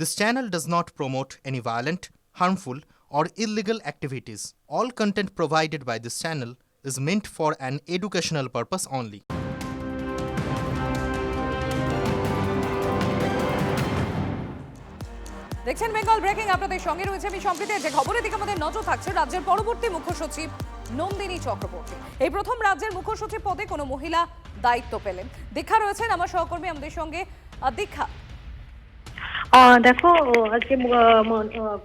This channel does not promote any violent, harmful, or illegal activities. All content provided by this channel is meant for an educational purpose only. দেখছেন Bengal breaking, আপনাদের সঙ্গে রয়েছে আমি সম্প্রীতি। যে খবরের দিকে আমাদের নজর থাকছে, রাজ্যের পরবর্তী মুখ্য সচিব নন্দিনী চক্রবর্তী। এই প্রথম রাজ্যের মুখ্য সচিব পদে কোনো মহিলা দায়িত্ব পেলেন। দীক্ষা রয়েছেন আমার সহকর্মী আমাদের সঙ্গে। দীক্ষা, দেখো, আজকে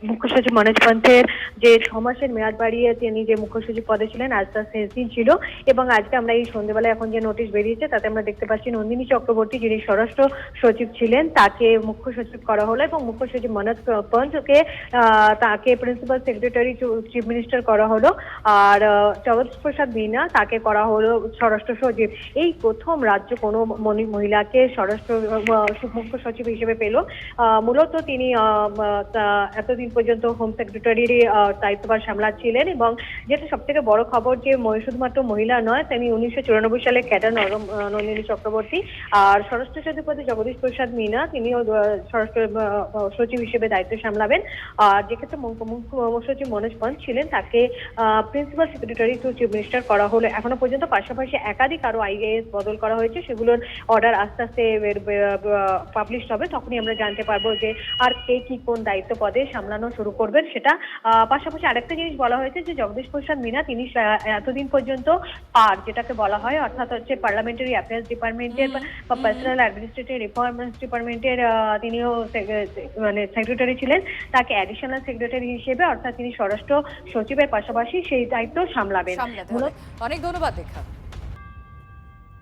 মুখ্য সচিব মনোজ পন্থের যে 6 মাসের মেয়াদ বাড়িয়ে তিনি যে মুখ্য সচিব পদে ছিলেন, আজ তার শেষ দিন ছিল। এবং আজকে আমরা এই সন্ধ্যেবেলায় এখন যে নোটিশ বেরিয়েছে তাতে আমরা দেখতে পাচ্ছি নন্দিনী চক্রবর্তী, যিনি স্বরাষ্ট্র সচিব ছিলেন, তাকে মুখ্য সচিব করা হলো এবং মুখ্য সচিব মনোজ পন্থকে তাকে প্রিন্সিপাল সেক্রেটারি চিফ মিনিস্টার করা হলো। আর জগদীশ প্রসাদ মীনা তাকে করা হলো স্বরাষ্ট্র সচিব। এই প্রথম রাজ্য কোনো মহিলাকে স্বরাষ্ট্র মুখ্য সচিব হিসেবে পেল। মূলত তিনি এতদিন পর্যন্ত হোম সেক্রেটারির দায়িত্বভার সামলাচ্ছিলেন। এবং যেটা সব থেকে বড় খবর, যে শুধুমাত্র মহিলা নয়, তিনি 1994 সালে ক্যাডার নন্দিনী চক্রবর্তী। আর স্বরাষ্ট্র সচিব পদে জগদীশ প্রসাদ মীনা, তিনিও স্বরাষ্ট্র সচিব হিসেবে দায়িত্ব সামলাবেন। আর যেক্ষেত্রে মুখ্য সচিব মনোজ পন্থ ছিলেন, তাকে principal secretary to chief minister করা হলো। এখনো পর্যন্ত পাশাপাশি একাধিক আরো আইএএস বদল করা হয়েছে, সেগুলোর অর্ডার আস্তে আস্তে পাবলিশ হবে, তখনই আমরা জানতে পারবো যে আর কে কি কোন দায়িত্ব পদে সামলানো শুরু করবেন সেটা। পাশাপাশি আরেকটা জিনিস বলা হয়েছে যে জগদীশ প্রসাদ মীনা তিনি এতদিন পর্যন্ত পার যেটাকে বলা হয়, অর্থাৎ হচ্ছে পার্লামেন্টারি অ্যাফেয়ার্স ডিপার্টমেন্টের বা পার্সোনাল অ্যাডমিনিস্ট্রেটিভ রিফর্মস ডিপার্টমেন্টের তিনিও মানে সেক্রেটারি ছিলেন। তাকে অ্যাডিশনাল সেক্রেটারি হিসেবে, অর্থাৎ তিনি স্বরাষ্ট্র সচিবের পাশাপাশি সেই দায়িত্ব সামলাবেন। অনেক ধন্যবাদ দীক্ষা।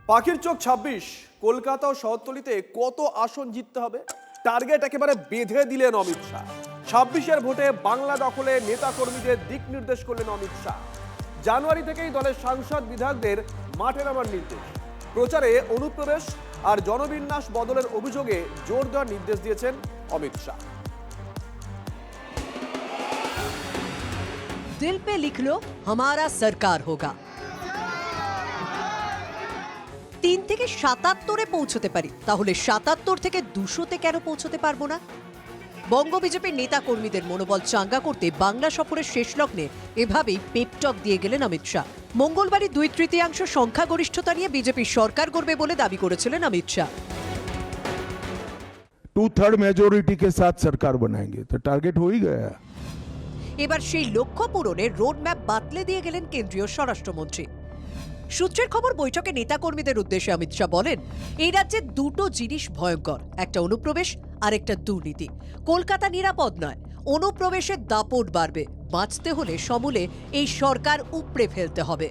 পাখির চোখ 26, কলকাতা ও শহরতলিতে কত আসন জিততে হবে টার্গেট একেবারে বেঁধে দিলেন অমিত শাহ। 26-এর ভোটে বাংলা দখলে নেতা কর্মীদের দিক নির্দেশ করলেন অমিত শাহ। জানুয়ারি থেকেই দলের সাংসদ বিধায়কদের মাঠে নামার নির্দেশ। প্রচারে অনুপ্রবেশ আর জনবিন্যাস বদলের অভিযোগে জোর দেওয়ার নির্দেশ দিয়েছেন অমিত শাহ। दिल पे लिख लो हमारा सरकार होगा। 3 থেকে 77-এ পৌঁছতে পারি, তাহলে 77 থেকে 200-তে কেন পৌঁছতে পারবো না? বঙ্গ বিজেপির নেতা কর্মীদের মনোবল চাঙ্গা করতে বাংলা সফরের শেষ লগ্নে এভাবেই পেপটক দিয়ে গেলেন অমিত শাহ। মঙ্গলবারই 2/3 সংখ্যাগরিষ্ঠতা নিয়ে বিজেপি সরকার গড়বে বলে দাবি করেছিলেন অমিত শাহ। 2/3 मेजोरिटी के साथ सरकार बनाएंगे तो टारगेट हो ही गया। এবার সেই লক্ষ্য পূরণে রোডম্যাপ বাতলে দিয়ে গেলেন কেন্দ্রীয় স্বরাষ্ট্রমন্ত্রী। সূত্রের খবর, বৈঠকে নেতাকর্মীদের উদ্দেশ্যে অমিত শাহ বলেন, এই রাজ্যে দুটো জিনিস ভয়ঙ্কর, একটা অনুপ্রবেশ আর একটা দুর্নীতি। কলকাতা নিরাপদ নয়, অনুপ্রবেশের দাপট বাড়বে। বাঁচতে হলে সমূলে এই সরকার উপড়ে ফেলতে হবে।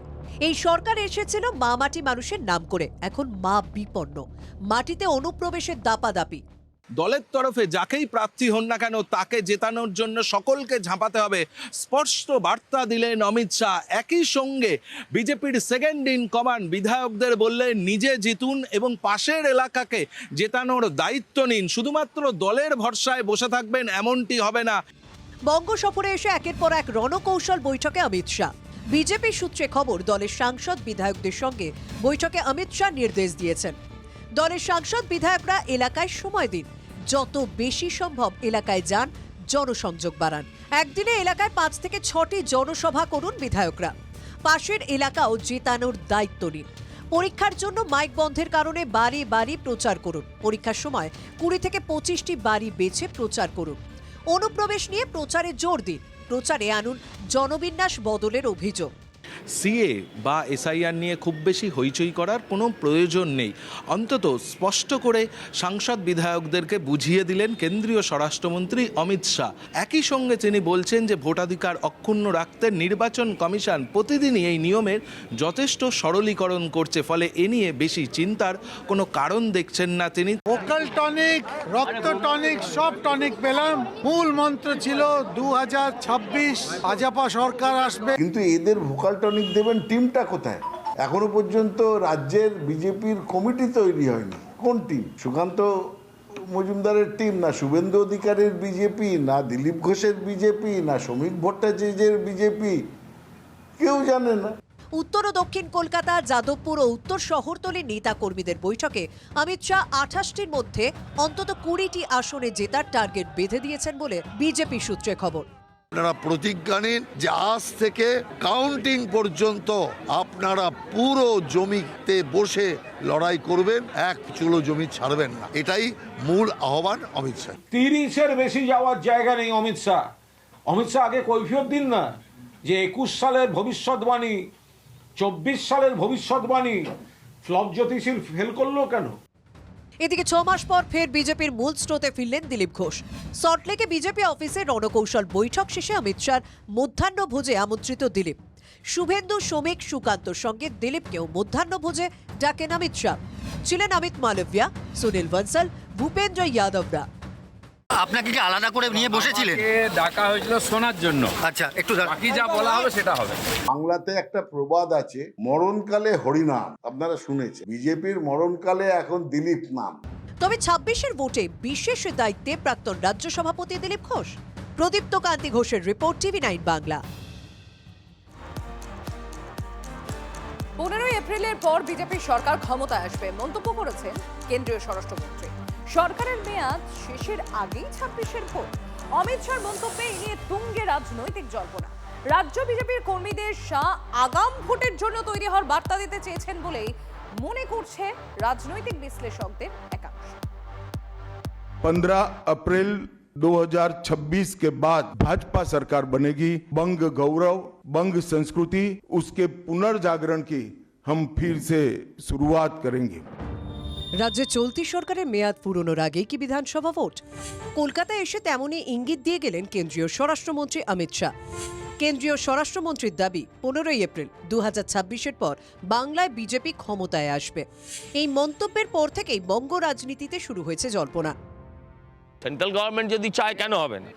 এই সরকার এসেছিল মা মাটি মানুষের নাম করে, এখন মা বিপন্ন। মাটিতে অনুপ্রবেশের দাপাদাপি। দলের তরফে যাকেই প্রার্থী হন না কেন তাকে জেতানোর জন্য সকলকে ঝাঁপাতে হবে, স্পষ্ট বার্তা দিলেন অমিত শাহ। একই সঙ্গে বিজেপির সেকেন্ড ইন কমান্ড বিধায়কদের বললেন, নিজে জিতুন এবং পাশের এলাকাকে জেতানোর দায়িত্ব নিন। শুধুমাত্র দলের ভরসায় বসে থাকবেন এমনটি হবে না। বঙ্গ সফরে এসে একের পর এক রণকৌশল বৈঠকে অমিত শাহ। বিজেপি সূত্রে খবর, দলের সাংসদ বিধায়কদের সঙ্গে বৈঠকে অমিত শাহ নির্দেশ দিয়েছেন, দলের সাংসদ বিধায়করা এলাকায় সময় দিন, যত বেশি সম্ভব এলাকায় যান, জনসংযোগ বাড়ান। একদিনে এলাকায় 5 থেকে 6টি জনসভা করুন বিধায়করা। পাশের এলাকাও জেতানোর দায়িত্ব নিন। পরীক্ষার জন্য মাইক বন্ধের কারণে বাড়ি বাড়ি প্রচার করুন। পরীক্ষার সময় 20 থেকে 25টি বাড়ি বেছে প্রচার করুন। অনুপ্রবেশ নিয়ে প্রচারে জোর দিন। প্রচারে আনুন জনবিন্যাস বদলের অভিযোগ। সিএ বা এসআইআর নিয়ে খুব বেশি হইচই করার কোনো প্রয়োজন নেই, অন্তত স্পষ্ট করে সাংসদ বিধায়কদেরকে বুঝিয়ে দিলেন কেন্দ্রীয় স্বরাষ্ট্রমন্ত্রী অমিত শাহ। একই সঙ্গে তিনি বলছেন যে ভোটাধিকার অক্ষুণ্ণ রাখতে নির্বাচন কমিশন প্রতিদিনই এই নিয়মের যথেষ্ট সরলীকরণ করছে, ফলে এ নিয়ে বেশি চিন্তার কোনো কারণ দেখছেন না তিনি। ভোকাল টনিক, রক্ত টনিক, সব টনিক পেলাম। মূল মন্ত্র ছিল 2026 ভাজপা সরকার আসবে, কিন্তু এদের ভোকাল টনিক দেবেন টিমটা কোথায়? এখনো পর্যন্ত রাজ্যের বিজেপির কমিটি তৈরি হয়নি। কোন টিম? সুকান্ত মজুমদারের টিম, না শুভেন্দু অধিকারীর বিজেপি, না দিলীপ ঘোষের বিজেপি, না শ্রমিক ভট্টাচার্যের বিজেপি, কেউ জানে না। উত্তর ও দক্ষিণ কলকাতা, যাদবপুর ও উত্তর শহরতলির নেতা কর্মীদের বৈঠকে অমিত শাহ 28টির মধ্যে অন্তত 20টি আসনে জেতার টার্গেট বেঁধে দিয়েছেন বলে বিজেপি সূত্রে খবর। আপনারা প্রতিজ্ঞা নিন যে আজ থেকে কাউন্টিং পর্যন্ত আপনারা পুরো জমিতে বসে লড়াই করবেন, এক চুলো জমি ছাড়বেন না। এটাই মূল আহ্বান অমিত শাহ। 30-এর বেশি যাওয়ার জায়গা নেই অমিত শাহ। অমিত শাহ আগে কৈফিয়ত দিন না যে 21 সালের ভবিষ্যৎবাণী, 24 সালের ভবিষ্যৎবাণী ফ্লপ জ্যোতিষীর ফেল করলো কেন? এদিকে 6 মাস পর ফের বিজেপির মূল স্রোতে ফিরলেন দিলীপ ঘোষ। সল্টলেকে বিজেপি অফিসে রণকৌশল বৈঠক শেষে অমিত শাহর মধ্যাহ্নভোজে আমন্ত্রিত দিলীপ। শুভেন্দু, শ্রমিক, সুকান্তর সঙ্গে দিলীপকেও মধ্যাহ্নভোজে ডাকেন অমিত শাহ। ছিলেন অমিত মালব্যা, সুনীল বনসাল, ভূপেন্দ্র যাদবরা। আপনাকে কি আলাদা করে নিয়ে বসেছিলেন? ডাকা হয়েছিল শোনার জন্য। আচ্ছা, একটু বাকি যা বলা হবে সেটা হবে। বাংলাতে একটা প্রবাদ আছে, মরণকালে হরিনাম। আপনারা শুনেছেন, বিজেপির মরণকালে এখন দিলীপ নাম। তবে 26-এর ভোটে বিশেষ দায়িত্বে প্রাক্তন রাজ্য সভাপতি দিলীপ ঘোষ। প্রদীপ্ত কান্তি ঘোষের রিপোর্ট, TV9 বাংলা। 15 এপ্রিলের পর বিজেপি সরকার ক্ষমতায় আসবে মন্তব্য করেছেন কেন্দ্রীয় স্বরাষ্ট্রমন্ত্রী। সরকারের মেয়াদ শেষের আগেই 26-এর ভোট। অমিত শাহর মন্তব্যে এ নিয়ে তুঙ্গে রাজনৈতিক জল্পনা। রাজ্য বিজেপির কর্মীদের শাহ আগাম ভোটের জন্য তৈরি হওয়ার বার্তা দিতে চেয়েছেন বলেই মনে করছে রাজনৈতিক বিশ্লেষকদের একাংশ। 15 अप्रैल 2026 के बाद भाजपा सरकार बनेगी। बंग गौरव, बंग संस्कृति, उसके पुनर्जागरण की हम फिर से शुरुआत करेंगे। রাজ্যে চলতি সরকারের মেয়াদ পুরনোর আগেই কি বিধানসভা ভোট? কলকাতায় এসে তেমনই ইঙ্গিত দিয়ে গেলেন কেন্দ্রীয় স্বরাষ্ট্রমন্ত্রী অমিত শাহ। কেন্দ্রীয় স্বরাষ্ট্রমন্ত্রীর দাবি, 15 এপ্রিল 2026-এর পর বাংলায় বিজেপি ক্ষমতায় আসবে। এই মন্তব্যের পর থেকেই বঙ্গ রাজনীতিতে শুরু হয়েছে জল্পনা। সেন্ট্রাল গভর্নমেন্ট যদি চায় কেন হবে না?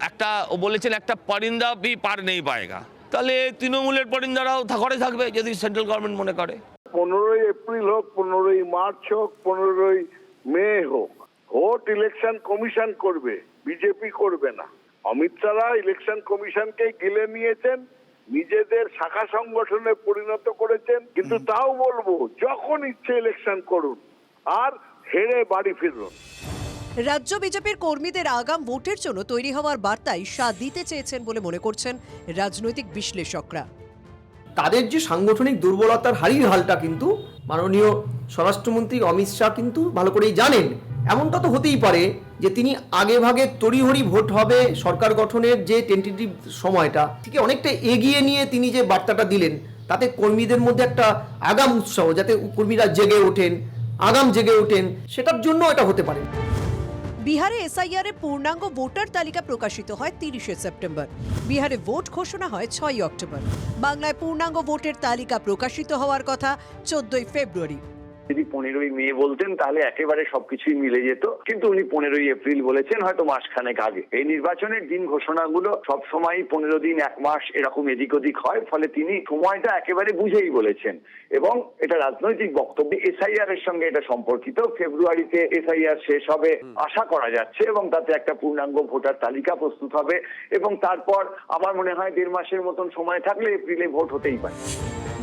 একটা ও বলেছেন একটা পরিন্দা ভি পার নেই পায়েগা, তাহলে তৃণমূলের পরিন্দারাও ঘরে থাকবে যদি সেন্ট্রাল গভর্নমেন্ট মনে করে। 15 এপ্রিল হোক, 15 মার্চ হোক, 15 মে হোক, ভোট ইলেকশন কমিশন করবে, বিজেপি করবে না। অমিত শাহ ইলেকশন কমিশনকে গিলে নিয়েছেন, নিজেদের শাখা সংগঠনে পরিণত করেছেন। কিন্তু তাও বলবো, যখন ইচ্ছে ইলেকশন করুন, আর হেরে বাড়ি ফিরুন। রাজ্য বিজেপির কর্মীদের আগাম ভোটের জন্য তৈরি হওয়ার বার্তাই শাহ দিতে চেয়েছেন বলে মনে করছেন রাজনৈতিক বিশ্লেষকরা। তাদের যে সাংগঠনিক দুর্বলতার হারির হালটা কিন্তু মাননীয় স্বরাষ্ট্রমন্ত্রী অমিত শাহ কিন্তু ভালো করেই জানেন। এমনটা তো হতেই পারে যে তিনি আগে ভাগে তড়িঘড়ি ভোট হবে সরকার গঠনের যে টেন্টেটিভ সময়টা থেকে অনেকটা এগিয়ে নিয়ে তিনি যে বার্তাটা দিলেন, তাতে কর্মীদের মধ্যে একটা আগাম উৎসাহ, যাতে কর্মীরা জেগে ওঠেন, আগাম জেগে ওঠেন, সেটার জন্য এটা হতে পারে। বিহারে এসআইআর এর পূর্ণাঙ্গ ভোটার তালিকা প্রকাশিত হয় 30 সেপ্টেম্বর। বিহারে ভোট ঘোষণা হয় 6 অক্টোবর। বাংলায় পূর্ণাঙ্গ ভোটের তালিকা প্রকাশিত হওয়ার কথা 14 ফেব্রুয়ারি। যদি 15 মে বলতেন তাহলে একেবারে সবকিছুই মিলে যেত, কিন্তু উনি 15 এপ্রিল বলেছেন, হয়তো মাসখানেক আগে। এই নির্বাচনের দিন ঘোষণাগুলো সবসময় 15 দিন, 1 মাস এরকম এদিক ওদিক হয়, ফলে তিনি সময়টা একেবারে বুঝেই বলেছেন। এবং এটা রাজনৈতিক বক্তব্য, এসআইআর এর সঙ্গে এটা সম্পর্কিত। ফেব্রুয়ারিতে এসআইআর শেষ হবে আশা করা যাচ্ছে, এবং তাতে একটা পূর্ণাঙ্গ ভোটার তালিকা প্রস্তুত হবে, এবং তারপর আমার মনে হয় 1.5 মাসের মতন সময় থাকলে এপ্রিলে ভোট হতেই পারে।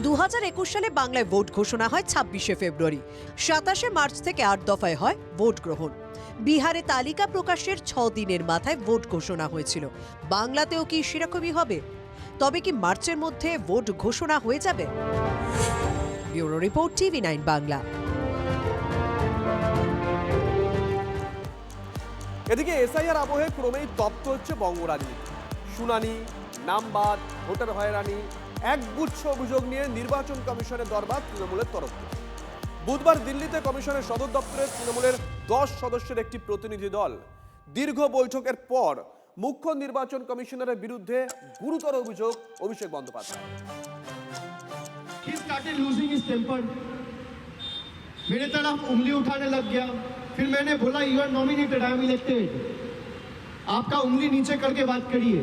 2021 সালে বাংলায় ভোট ঘোষণা হয় 26 ফেব্রুয়ারি। 27 মার্চ থেকে 8 দফায় হয় ভোট গ্রহণ। বিহারে তালিকা প্রকাশের 6 দিনের মাথায় ভোট ঘোষণা হয়েছিল। বাংলাতেও কি সেরকমই হবে? তবে কি মার্চের মধ্যে ভোট ঘোষণা হয়ে যাবে? Bureau report, TV9 Bangla. এদিকে এসআইআর আবহে ক্রমেই তপ্ত হচ্ছে বঙ্গ রাজনীতি। শুনানি, নামবাদ, ভোটার হয়রানি, একগুচ্ছ অভিযোগ নিয়ে নির্বাচন কমিশনের দরবার তৃণমূলের তরফ থেকে। বুধবার দিল্লিতে কমিশনের সদর দপ্তরে তৃণমূলের 10 সদস্যের একটি প্রতিনিধি দল দীর্ঘ বৈঠকের পর মুখ্য নির্বাচন কমিশনারের বিরুদ্ধে গুরুতর অভিযোগ অভিষেক বন্দ্যোপাধ্যায়। मेरे तरफ उंगली उठाने लग गया, फिर मैंने बोला you are nominated, I am elected, आपका उंगली नीचे करके बात करिए।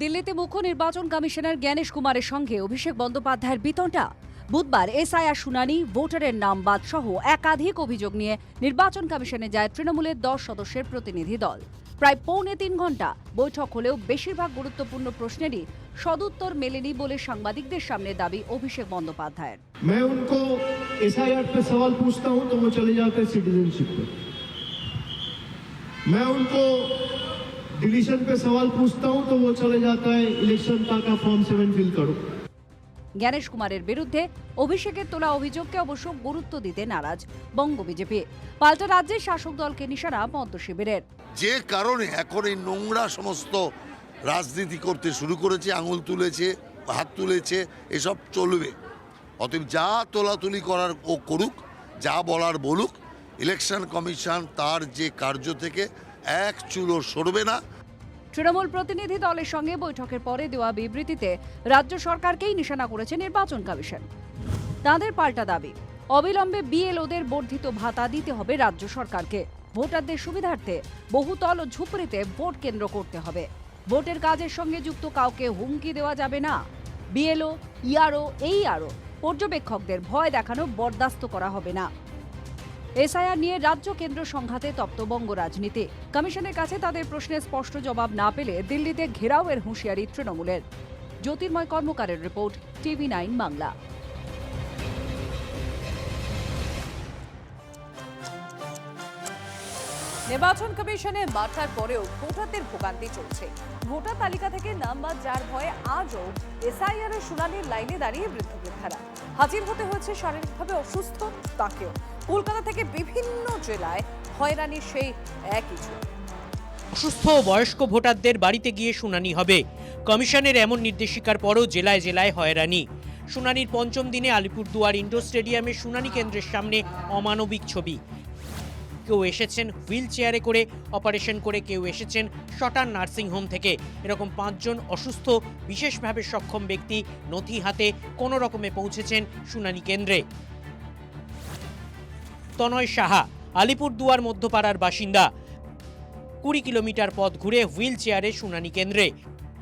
দিল্লিতে মুখ্য নির্বাচন কমিশনার জ্ঞানেশ কুমারের সঙ্গে অভিষেক বন্দ্যোপাধ্যায়ের বিতণ্ডা। বুধবার এসআইআর শুনানি, ভোটারের নাম বাদ সহ একাধিক অভিযোগ নিয়ে নির্বাচন কমিশনে যায় তৃণমূলের 10 সদস্যের প্রতিনিধি দল। প্রায় 2.25 ঘন্টা বৈঠক হলেও বেশিরভাগ গুরুত্বপূর্ণ প্রশ্নেরই সদুত্তর মেলেনি বলে সাংবাদিকদের সামনে দাবি অভিষেক বন্দ্যোপাধ্যায়ের। मैं उनको एसआईआर पे सवाल पूछता हूं तो वो चले जाते हैं सिटीजनशिप पे। मैं उनको डिलीशन पे सवाल पूछता हूं तो वो चले जाता है इलेक्शन का फॉर्म 7 फिल करो। জ্ঞানেশ কুমারের বিরুদ্ধে অভিষেকের তোলা অভিযোগকে অবশ্য গুরুত্ব দিতে নারাজ বঙ্গ বিজেপি। পাল্টা রাজ্যের শাসক দলকে নিশানা পদ্ম শিবিরের। যে কারণে এখন এই নোংরা সমস্ত রাজনীতি করতে শুরু করেছে, আঙুল তুলেছে, হাত তুলেছে, এসব চলবে। অতএব যা তোলাতুলি করার ও করুক, যা বলার বলুক, ইলেকশন কমিশন তার যে কার্য থেকে এক চুলও সরবে না। তৃণমূল প্রতিনিধি দলের সঙ্গে বৈঠকের পরে দেওয়া বিবৃতিতে রাজ্য সরকারকেই নিশানা করেছে নির্বাচন কমিশন। তাদের পাল্টা দাবি, অবিলম্বে বিএলওদের বর্ধিত ভাতা দিতে হবে রাজ্য সরকারকে। ভোটারদের সুবিধার্থে বহুতল ও ঝুপড়িতে ভোট কেন্দ্র করতে হবে। ভোটের কাজের সঙ্গে যুক্ত কাউকে হুমকি দেওয়া যাবে না। বিএলও, ইআরও, এইআরও পর্যবেক্ষকদের ভয় দেখানো বরদাস্ত করা হবে না। এসআইআর নিয়ে রাজ্য কেন্দ্র সংঘাতে তপ্ত বঙ্গ রাজনীতি। কমিশনের কাছে তাদের প্রশ্নের স্পষ্ট জবাব না পেলে দিল্লিতে ঘেরাওয়ের হুঁশিয়ারি তৃণমূলের। জ্যোতির্ময় কর্মকারের রিপোর্ট, TV9 বাংলা। নির্বাচন কমিশনের মাঠার পরেও ভোটারদের ভোগান্তি চলছে। ভোটার তালিকা থেকে নাম বাদ যার ভয়ে আজও এসআইআর এর শুনানির লাইনে দাঁড়িয়ে বৃদ্ধ-বৃদ্ধারা। হাজির হতে হয়েছে শারীরিকভাবে অসুস্থ তাকেও। কলকাতা থেকে বিভিন্ন জেলায় হয়রানির সেই একই ছবি। অসুস্থ বয়স্ক ভোটারদের বাড়িতে গিয়ে শুনানি হবে। কমিশনের এমন নির্দেশিকার পরও জেলায় জেলায় হয়রানি। শুনানির পঞ্চম দিনে আলিপুরদুয়ার ইন্ডোর স্টেডিয়ামে শুনানি কেন্দ্রের সামনে অমানবিক ছবি। কেউ এসেছেন হুইল চেয়ারে করে অপারেশন করে, কেউ এসেছেন শটার নার্সিংহোম থেকে। এরকম 5 জন অসুস্থ বিশেষভাবে সক্ষম ব্যক্তি নথি হাতে কোনো রকমে পৌঁছেছেন শুনানি কেন্দ্রে। তনয় সাহা আলিপুরদুয়ার মধ্যপাড়ার বাসিন্দা। 20 কিলোমিটার পথ ঘুরে হুইল চেয়ারে শুনানি কেন্দ্রে।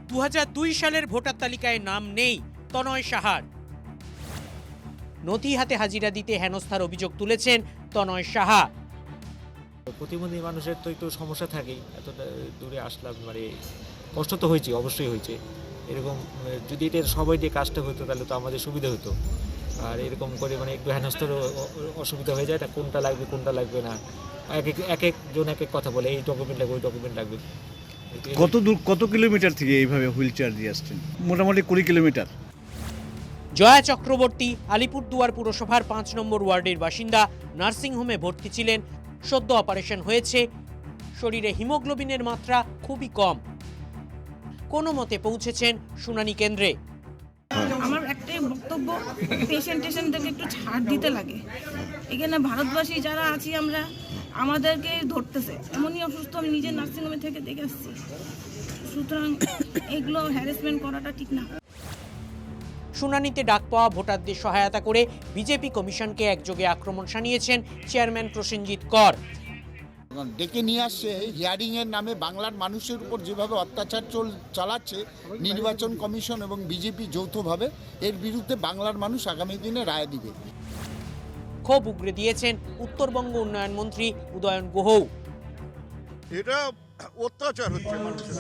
2002 সালের ভোটার তালিকায় নাম নেই তনয় সাহার। নথি হাতে হাজিরা দিতে হেনস্থার অভিযোগ তুলেছেন তনয় সাহা। প্রতিবন্ধী মানুষের তো একটু সমস্যা থাকেই, এতটা দূরে আসলাম, মানে কষ্ট তো হয়েছে, অবশ্যই হয়েছে। এরকম যদি এটা সবাই দিয়ে কাজটা হতো তাহলে তো আমাদের সুবিধা হতো। আর এরকম করে মানে একটু হেনস্থার অসুবিধা হয়ে যায়, এটা কোনটা লাগবে কোনটা লাগবে না, এক একজন এক এক কথা বলে, এই ডকুমেন্ট লাগবে ওই ডকুমেন্ট লাগবে। কত কিলোমিটার থেকে এইভাবে হুইল চেয়ার দিয়ে আসছেন? মোটামুটি 20 কিলোমিটার। জয়া চক্রবর্তী আলিপুরদুয়ার পুরসভার 5 নম্বর ওয়ার্ডের বাসিন্দা। নার্সিংহোমে ভর্তি ছিলেন, সদ্য অপারেশন হয়েছে। শরীরে হিমোগ্লোবিনের মাত্রা খুবই কম। কোনো মতে পৌঁছেছেন শুনানি কেন্দ্রে। আমার একটাই বক্তব্য, পেশেন্টদেরকে একটু ছাড় দিতে লাগে। এখানে ভারতবাসী যারা আছি আমরা, আমাদেরকে ধরতেছে। এমনই অসুস্থ আমি নিজের নার্সিংহোমে থেকে দেখে আসছি। সুতরাং এগুলো হ্যারাসমেন্ট করাটা ঠিক না। শুনানিতে ডাক পাওয়া ভোটারদের সহায়তা করে বিজেপি কমিশনকে একযোগে আক্রমণ শানিয়েছেন চেয়ারম্যান প্রসেনজিৎ কর। ডেকে নিয়ে আসছে হিয়ারিংয়ের নামে বাংলার মানুষের উপর যেভাবে অত্যাচার চালাচ্ছে নির্বাচন কমিশন এবং বিজেপি যৌথভাবে, এর বিরুদ্ধে বাংলার মানুষ আগামী দিনে রায় দিবে। ক্ষোভ উগরে দিয়েছেন উত্তরবঙ্গ উন্নয়ন মন্ত্রী উদয়ন গুহও। এটা অত্যাচার হচ্ছে মানুষের।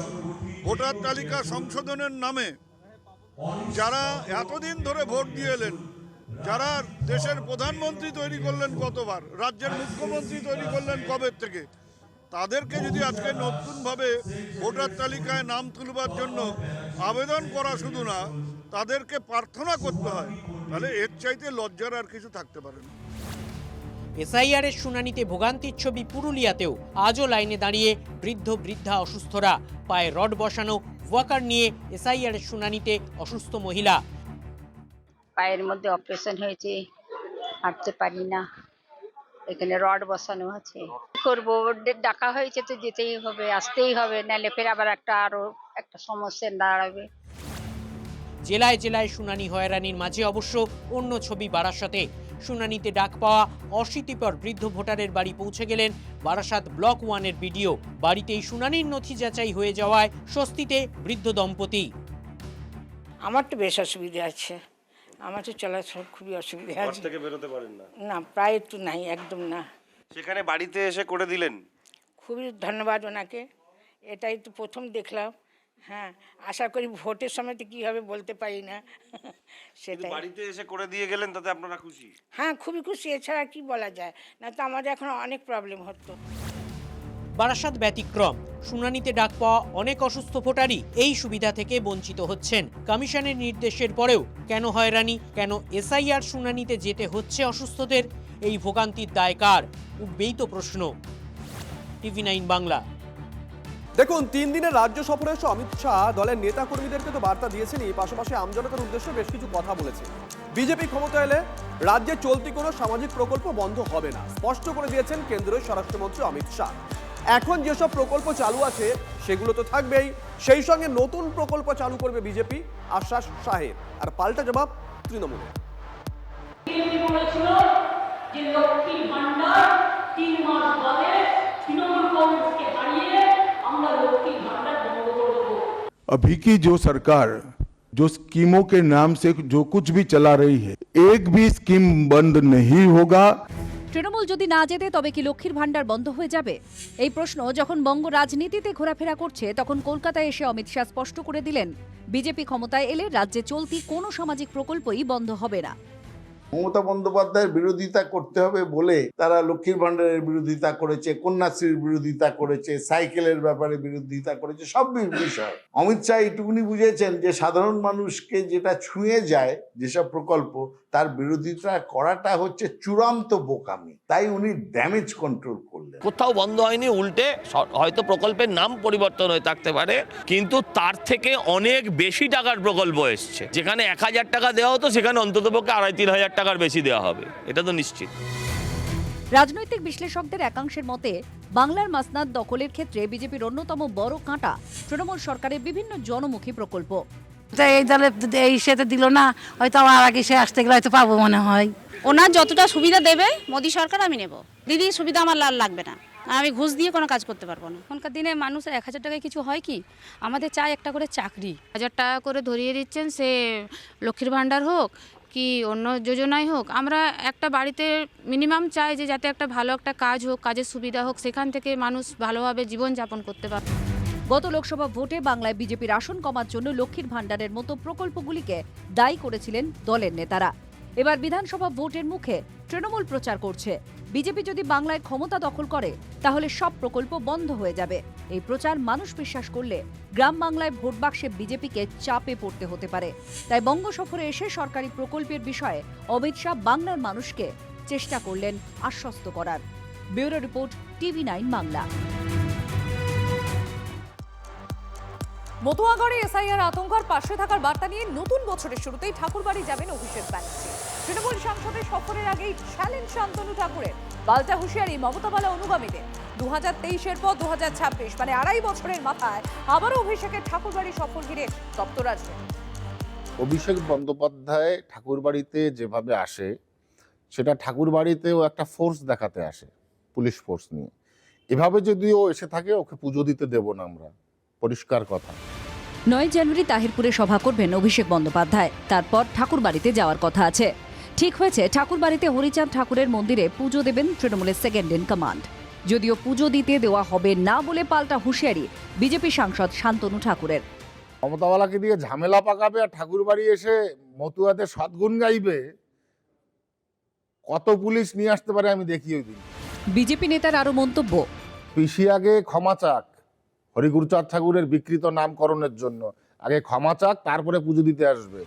ভোটার তালিকা সংশোধনের নামে যারা এতদিন ধরে ভোট দিয়ে এলেন, যারা দেশের প্রধানমন্ত্রী তৈরি করলেন কতবার, রাজ্যের মুখ্যমন্ত্রী তৈরি করলেন কবে থেকে, তাদেরকে যদি আজকে নতুনভাবে ভোটার তালিকায় নাম তুলবার জন্য আবেদন করা শুধু না, তাদেরকে প্রার্থনা করতে হয়, তাহলে এর চাইতে লজ্জার আর কিছু থাকতে পারে না। এসআইআর এর শুনানিতে ভোগান্তির ছবি পুরুলিয়াতেও। আজও লাইনে দাঁড়িয়ে বৃদ্ধ বৃদ্ধা অসুস্থরা। পায়ে রড বসানো ওয়াকার নিয়ে এসআইআর এর শুনানিতে অসুস্থ মহিলা। পায়ের মধ্যে অপারেশন হয়েছে, হাঁটতে পারি না, এখানে রড বসানো আছে। করবো, ডাকা হয়েছে তো যেতেই হবে, আসতেই হবে, নাহলে ফের আবার আরো একটা সমস্যা দাঁড়াবে। জেলায় জেলায় শুনানি হয়রানির মাঝে অবশ্য অন্য ছবি বারাসাতে। শুনানিতে ডাক পাওয়া অশীতিপর বৃদ্ধ ভোটারের বাড়ি পৌঁছে গেলেন বারাসাত ব্লক 1-এর বিডিও। বাড়িতেই শুনানির নথি যাচাই হয়ে যাওয়ায় স্বস্তিতে বৃদ্ধ দম্পতি। আমার তো বেশ অসুবিধা আছে, আমার তো চলাচল খুবই অসুবিধা আছে। থেকে বেরোতে পারেন না? না, প্রায় একটু নাই, একদম না। সেখানে বাড়িতে এসে করে দিলেন? খুবই ধন্যবাদ ওনাকে। এটাই তো প্রথম দেখলাম হ্যাঁ, আশা করি ভোটের সময় তো কী হবে বলতে পারি না। সেটাই। বাড়িতে এসে করে দিয়ে গেলেন, তাতে আপনারা খুশি? হ্যাঁ, খুবই খুশি, এছাড়া কি বলা যায়, না তো আমাদের এখন অনেক প্রবলেম হতো। বারাসাত ব্যতিক্রম, শুনানিতে ডাক পাওয়া অনেক অসুস্থ ভোটারই এই সুবিধা থেকে বঞ্চিত হচ্ছেন। কমিশনের নির্দেশের পরেও কেন হয়রানি, কেন এসআইআর শুনানিতে যেতে হচ্ছে অসুস্থদের? এই ভোগান্তির দায় কার? উঠবেই তো প্রশ্ন। TV9 বাংলা। দেখুন, 3 দিনের রাজ্য সফরে এসে অমিত শাহ দলের নেতা কর্মীদেরকে তো বার্তা দিয়েছেনই, পাশাপাশি আমজনতার উদ্দেশ্যে বেশ কিছু কথা বলেছে। বিজেপি ক্ষমতা এলে রাজ্যে চলতি কোনো সামাজিক প্রকল্প বন্ধ হবে না, স্পষ্ট করে দিয়েছেন কেন্দ্রীয় স্বরাষ্ট্রমন্ত্রী অমিত শাহ। এখন যেসব প্রকল্প চালু আছে সেগুলো তো থাকবেই, সেই সঙ্গে নতুন প্রকল্প চালু করবে বিজেপি, আশ্বাস শাহের। আর পাল্টা জবাব তৃণমূলের। अभी की जो सरकार जो स्कीमों के नाम से जो कुछ भी चला रही है, एक भी स्कीम बंद नहीं होगा। তৃণমূল যদি না যেতে তবে কি লক্ষ্মীর ভান্ডার বন্ধ হয়ে যাবে? এই প্রশ্ন যখন বঙ্গ রাজনীতিতে ঘোরাফেরা করছে, তখন কলকাতায় এসে অমিত শাহ স্পষ্ট করে দিলেন, বিজেপি ক্ষমতায় এলে রাজ্যে চলতি কোনো সামাজিক প্রকল্পই বন্ধ হবে না। মমতা বন্দ্যোপাধ্যায়ের বিরোধিতা করতে হবে বলে তারা লক্ষ্মীর ভান্ডারের বিরোধিতা করেছে, কন্যাশ্রীর বিরোধিতা করেছে, সাইকেলের ব্যাপারে বিরোধিতা করেছে, সব বিষয়। অমিত শাহ এইটুকুনি বুঝেছেন যে সাধারণ মানুষকে যেটা ছুঁয়ে যায়, যেসব প্রকল্প, তার বিরোধিতা করাটা হচ্ছে চূড়ান্ত বোকামি। তাই উনি ড্যামেজ কন্ট্রোল করলেন। কোথাও বন্ধ হয়নি, উল্টে হয়তো প্রকল্পের নাম পরিবর্তন হয়ে থাকতে পারে, কিন্তু তার থেকে অনেক বেশি টাকার প্রকল্প এসছে। যেখানে 1000 টাকা দেওয়া হতো সেখানে অন্ততপক্ষে 2500-3000 টাকার বেশি দেওয়া হবে, এটা তো নিশ্চিত। রাজনৈতিক বিশ্লেষকদের একাংশের মতে, বাংলার মাসনাদ দখলের ক্ষেত্রে বিজেপির অন্যতম বড় কাঁটা তৃণমূল সরকারের বিভিন্ন জনমুখী প্রকল্প। এই দলে এই সেতে দিল না, হয়তো আমার আগে সে আসতে গেলে হয়তো পাবো মনে হয়। ওনার যতটা সুবিধা দেবে মোদী সরকার আমি নেব। দিদির সুবিধা আমার লাগবে না, আমি ঘুষ দিয়ে কোনো কাজ করতে পারবো না। এখনকার দিনে মানুষের 1000 টাকায় কিছু হয় কি? আমাদের চাই একটা করে চাকরি। 1000 টাকা করে ধরিয়ে দিচ্ছেন, সে লক্ষ্মীর ভাণ্ডার হোক কি অন্য যোজনাই হোক। আমরা একটা বাড়িতে মিনিমাম চাই যে যাতে একটা ভালো একটা কাজ হোক, কাজের সুবিধা হোক, সেখান থেকে মানুষ ভালোভাবে জীবনযাপন করতে পারে। গত লোকসভা ভোটে বাংলায় বিজেপির আসন কমার জন্য লক্ষ্মীর ভান্ডারের মতো প্রকল্পগুলিকে দায়ী করেছিলেন দলের নেতারা। এবার বিধানসভা ভোটের মুখে তৃণমূল প্রচার করছে, বিজেপি যদি বাংলায় ক্ষমতা দখল করে তাহলে সব প্রকল্প বন্ধ হয়ে যাবে। এই প্রচার মানুষ বিশ্বাস করলে গ্রাম বাংলায় ভোট বাক্সে বিজেপিকে চাপে পড়তে হতে পারে। তাই বঙ্গ সফরে এসে সরকারি প্রকল্পের বিষয়ে অমিত শাহ বাংলার মানুষকে চেষ্টা করলেন আশ্বস্ত করার। Bureau report, TV9 Bangla. মতুয়াগড়ে এসআইআর আতঙ্কের পাশে থাকার বার্তা নিয়ে নতুন বছরের শুরুতেই ঠাকুরবাড়ি যাবেন অভিষেক ব্যানার্জি। তৃণমূল সাংসদের সফরের আগেই চ্যালেঞ্জ শান্তনু ঠাকুরের, পাল্টা হুঁশিয়ারি মমতা বালা অনুগামীদের। 2023-এর পর 2026 মানে 2.5 বছরের মাথায় আবারও অভিষেকের ঠাকুরবাড়ি সফর ঘিরে তপ্ত রাজনীতি। অভিষেক বন্দ্যোপাধ্যায় ঠাকুরবাড়িতে যেভাবে আসে, সেটা ঠাকুরবাড়িতেও একটা ফোর্স দেখাতে আসে, পুলিশ ফোর্স নিয়ে। এভাবে যদি ও এসে থাকে, ওকে পুজো দিতে দেব না আমরা, পরিষ্কার কথা। 9 জানুয়ারি তাহিরপুরে সভা করবেন অভিষেক বন্দ্যোপাধ্যায়, তারপর ঠাকুরবাড়িতে যাওয়ার কথা আছে। ঠিক হয়েছে, ঠাকুরবাড়িতে হরিচাঁদ ঠাকুরের মন্দিরে পুজো দেবেন তৃণমূলের সেকেন্ড ইন কমান্ড। যদিও পুজো দিতে দেওয়া হবে না বলে পাল্টা হুঁশিয়ারি বিজেপি সাংসদ শান্তনু ঠাকুরের। মমতাওয়ালাকে দিয়ে ঝামেলা পাকাবে আর ঠাকুরবাড়ি এসে মতুয়াদের সদ্গুণ গাইবে, কত পুলিশ নিয়ে আসতে পারে আমি দেখি ওই দিন। বিজেপি নেতার আরো মন্তব্য, পিসি আগে ক্ষমা চাক হরিগুরচাঁদ ঠাকুরের বিকৃত নামকরণের জন্য, আগে ক্ষমা চাক, তারপরে পুজো দিতে আসবে।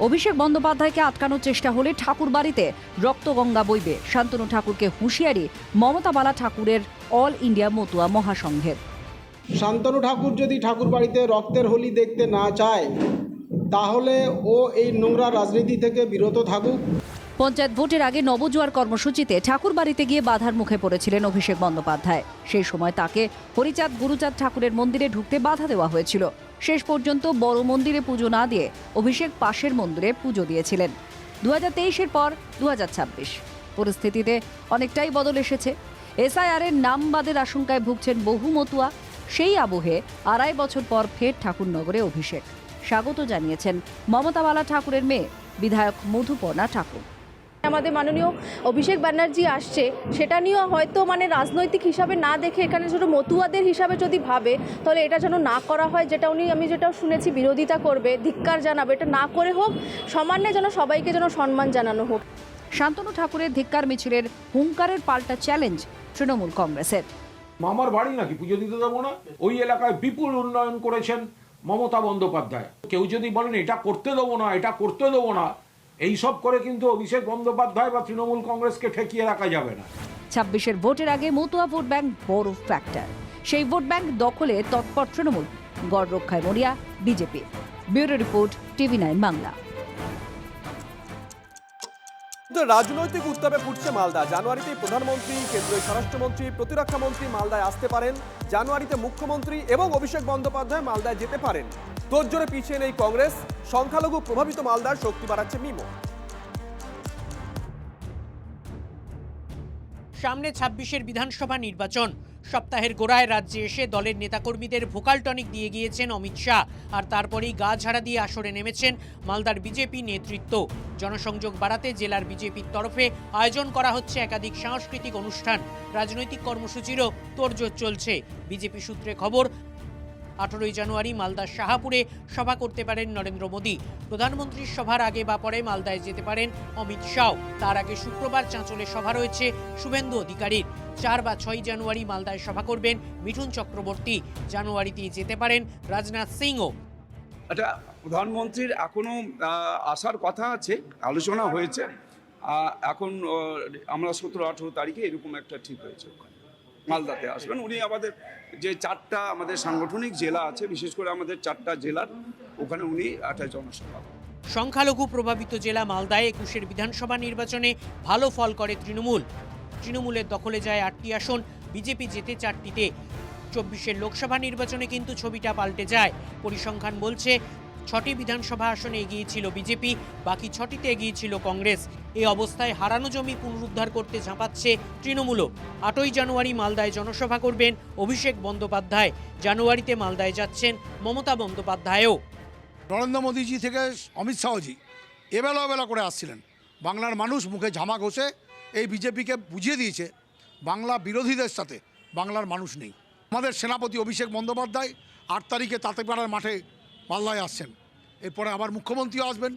অভিষেক বন্দ্যোপাধ্যায়কে আটকানোর চেষ্টা হলে ঠাকুরবাড়িতে রক্তগঙ্গা বইবে। শান্তনু ঠাকুরকে হুঁশিয়ারি মমতা বালা ঠাকুরের অল ইন্ডিয়া মতুয়া মহাসংঘের। শান্তনু ঠাকুর যদি ঠাকুরবাড়িতে রক্তের হোলি দেখতে না চায়, তাহলে ও এই নোংরা রাজনীতি থেকে বিরত থাকুক। পঞ্চায়েত ভোটের আগে নবজোয়ার কর্মসূচিতে ঠাকুরবাড়িতে গিয়ে বাধার মুখে পড়েছিলেন অভিষেক বন্দ্যোপাধ্যায়। সেই সময় তাকে হরিচাঁদ গুরুচাঁদ ঠাকুরের মন্দিরে ঢুকতে বাধা দেওয়া হয়েছিল। শেষ পর্যন্ত বড় মন্দিরে পুজো না দিয়ে অভিষেক পাশের মন্দিরে পুজো দিয়েছিলেন। 2023-এর পর 2026 পরিস্থিতিতে অনেকটাই বদল এসেছে। এসআইআরের নাম বাদের আশঙ্কায় ভুগছেন বহু মতুয়া। সেই আবহে 2.5 বছর পর ফের ঠাকুরনগরে অভিষেক। স্বাগত জানিয়েছেন মমতা বালা ঠাকুরের মেয়ে বিধায়ক মধুপর্ণা ঠাকুর। আমাদের মাননীয় অভিষেক ব্যানার্জি আসছে সেটা নিয়েও হয়তো মানে রাজনৈতিক হিসাবে না দেখে এখানে ছোটো মতুয়াদের হিসাবে যদি ভাবে তাহলে এটা যেন না করা হয়, যেটা আমি যেটা শুনেছি বিরোধিতা করবে, ধিক্কার জানাবে, এটা না করে হোক, সমান্যে যেন সবাইকে যেন সম্মান জানানো হোক। শান্তনু ঠাকুরের ধিক্কার মিছিলের হুঙ্কারের পাল্টা চ্যালেঞ্জ তৃণমূল কংগ্রেসের। মামার বাড়ি নাকি পুজো দিতে দেবো না? ওই এলাকায় বিপুল উন্নয়ন করেছেন মমতা বন্দ্যোপাধ্যায়। কেউ যদি বলেন এটা করতে দেবো না, এটা করতে দেবো না, এইসব করে কিন্তু অভিষেক বন্দ্যোপাধ্যায় বা তৃণমূল কংগ্রেসকে ঠেকিয়ে রাখা যাবে না। 26-এর ভোটের আগে মতুয়া ভোট ব্যাংক বড় ফ্যাক্টর। সেই ভোট ব্যাংক দখলে তৎপর তৃণমূল, গড় রক্ষায় মরিয়া BJP. Bureau report, TV9 Bangla. রাজনৈতিক উত্তাপে ফুটছে মালদা। জানুয়ারিতে প্রধানমন্ত্রী, কেন্দ্রীয় স্বরাষ্ট্রমন্ত্রী, প্রতিরক্ষা মন্ত্রী মালদায় আসতে পারেন। জানুয়ারিতে মুখ্যমন্ত্রী এবং অভিষেক বন্দ্যোপাধ্যায় মালদায় যেতে পারেন। তোড়জোড়ে পিছিয়ে নেই কংগ্রেস। সংখ্যালঘু প্রভাবিত মালদার শক্তি বাড়াচ্ছে মিমো। সামনে 26-এর বিধানসভা নির্বাচন। সপ্তাহের গোড়ায় রাজ্যে এসে দলের নেতাকর্মীদের ভোকাল টনিক দিয়ে গিয়েছেন অমিত শাহ, আর তারপরেই গা ঝাড়া দিয়ে আসরে নেমেছেন মালদার বিজেপি নেতৃত্ব। জনসংযোগ বাড়াতে জেলার বিজেপির তরফে আয়োজন করা হচ্ছে একাধিক সাংস্কৃতিক অনুষ্ঠান। রাজনৈতিক কর্মসূচিরও তোড়জোড় চলছে। বিজেপি সূত্রে খবর, 18 জানুয়ারি মালদার শাহাপুরে সভা করতে পারেন নরেন্দ্র মোদী। প্রধানমন্ত্রীর সভার আগে বা পরে মালদায় যেতে পারেন অমিত শাহ। তার আগে শুক্রবার চাঁচলে সভা রয়েছে শুভেন্দু অধিকারীর। 4 বা 6 জানুয়ারি মালদায় সভা করবেন মিঠুন চক্রবর্তী। জানুয়ারিতে যেতে পারেন রাজনাথ সিংও। আচ্ছা, প্রধানমন্ত্রীর এখনো আসার কথা আছে, আলোচনা হয়েছে। এখন আমরা 17-18 তারিখে এরকম একটা ঠিক হয়েছে, ওখানে মালদাতে আসবেন উনি। আমাদের যে 4টা আমাদের সাংগঠনিক জেলা আছে, বিশেষ করে আমাদের 4টা জেলার ওখানে উনি একটা জনসভা। সংখ্যালঘু প্রভাবিত জেলা মালদায় 21-এর বিধানসভা নির্বাচনে ভালো ফল করে তৃণমূল। তৃণমূলের দখলে যায় 8টি আসন, বিজেপি জেতে 4টিতে। 24-এর লোকসভা নির্বাচনে কিন্তু ছবিটা পাল্টে যায়। পরিসংখ্যান বলছে 6টি বিধানসভা আসনে এগিয়ে ছিল বিজেপি, বাকি 6টিতে এগিয়ে ছিল কংগ্রেস। এই অবস্থায় হারানো জমি পুনরুদ্ধার করতে ঝাঁপাচ্ছে তৃণমূলও। 8ই জানুয়ারি মালদায় জনসভা করবেন অভিষেক বন্দ্যোপাধ্যায়। জানুয়ারিতে মালদায় যাচ্ছেন মমতা বন্দ্যোপাধ্যায়ও। নরেন্দ্র মোদীজি থেকে অমিত শাহজি এবেলা ওবেলা করে আসছিলেন। বাংলার মানুষ মুখে ঝামা ঘষে এই বিজেপিকে বুঝিয়ে দিয়েছে বাংলা বিরোধীদের সাথে বাংলার মানুষ নেই। আমাদের সেনাপতি অভিষেক বন্দ্যোপাধ্যায় 8 তারিখে তাঁতেপাড়ার মাঠে মালদায় আসছেন। এরপরে আবার মুখ্যমন্ত্রীও আসবেন।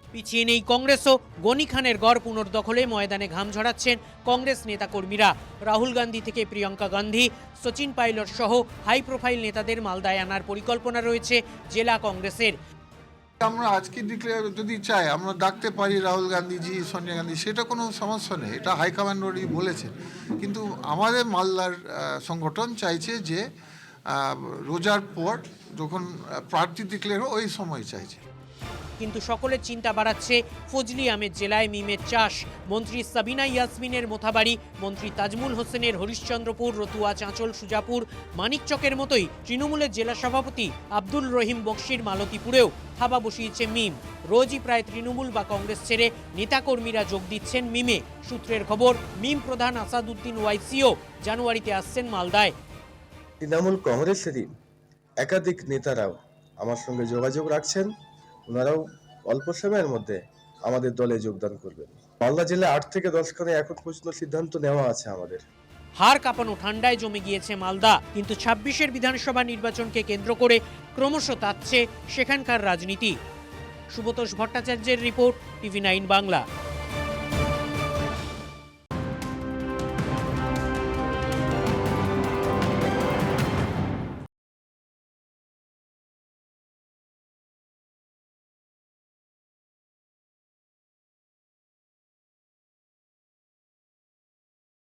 পিছিয়ে নেই কংগ্রেসও। গনি খানের গড় পুনর্দখলে ময়দানে ঘাম ঝরাচ্ছেন কংগ্রেস নেতাকর্মীরা। রাহুল গান্ধী থেকে প্রিয়াঙ্কা গান্ধী, সচিন পাইলট সহ হাই প্রোফাইল নেতাদের মালদায় আনার পরিকল্পনা রয়েছে জেলা কংগ্রেসের। আমরা আজকে ডিক্লেয়ার যদি চাই আমরা ডাকতে পারি রাহুল গান্ধীজি, সোনিয়া গান্ধী, সেটা কোনো সমস্যা নেই, এটা হাইকমান্ড অলরেডি বলেছে। কিন্তু আমাদের মালদার সংগঠন চাইছে যে রোজার পর যখন প্রার্থী ডিক্লেয়ার হয় ওই সময় চাইছে। কিন্তু সকলের চিন্তা বাড়াচ্ছে ফজলি আহমেদ জেলায় মিমের চাষ। মন্ত্রী সাবিনা ইয়াসমিনের মোথাবাড়ি, মন্ত্রী তাজমুল হোসেনের হরিশ্চন্দ্রপুর, রতুয়া, চাঁচল, সুজাপুর, মানিকচকের মতোই তৃণমূলের জেলা সভাপতি আব্দুল রহিম বক্সির মালতীপুরেও থাবা বসিয়েছে মিম। রোজই প্রায় তৃণমূল বা কংগ্রেস ছেড়ে নেতাকর্মীরা যোগ দিচ্ছেন মিমে। সূত্রের খবর, মিম প্রধান আসাদুদ্দিন ওয়াইসিও জানুয়ারিতে আসছেন মালদায়। তৃণমূল কংগ্রেসেরই একাধিক নেতারাও আমার সঙ্গে যোগাযোগ রাখছেন, ওনারাও অল্প সময়ের মধ্যে আমাদের দলে যোগদান করবেন। মালদা জেলায় 8 থেকে 10 খানে এখন পর্যন্ত সিদ্ধান্ত নেওয়া আছে আমাদের। হাড় কাঁপানো ঠান্ডায় জমে গিয়েছে মালদা, কিন্তু 26-এর বিধানসভা নির্বাচনকে কেন্দ্র করে ক্রমশ তাচ্ছে সেখানকার রাজনীতি। সুব্রতোষ ভট্টাচার্যের রিপোর্ট, TV9 বাংলা।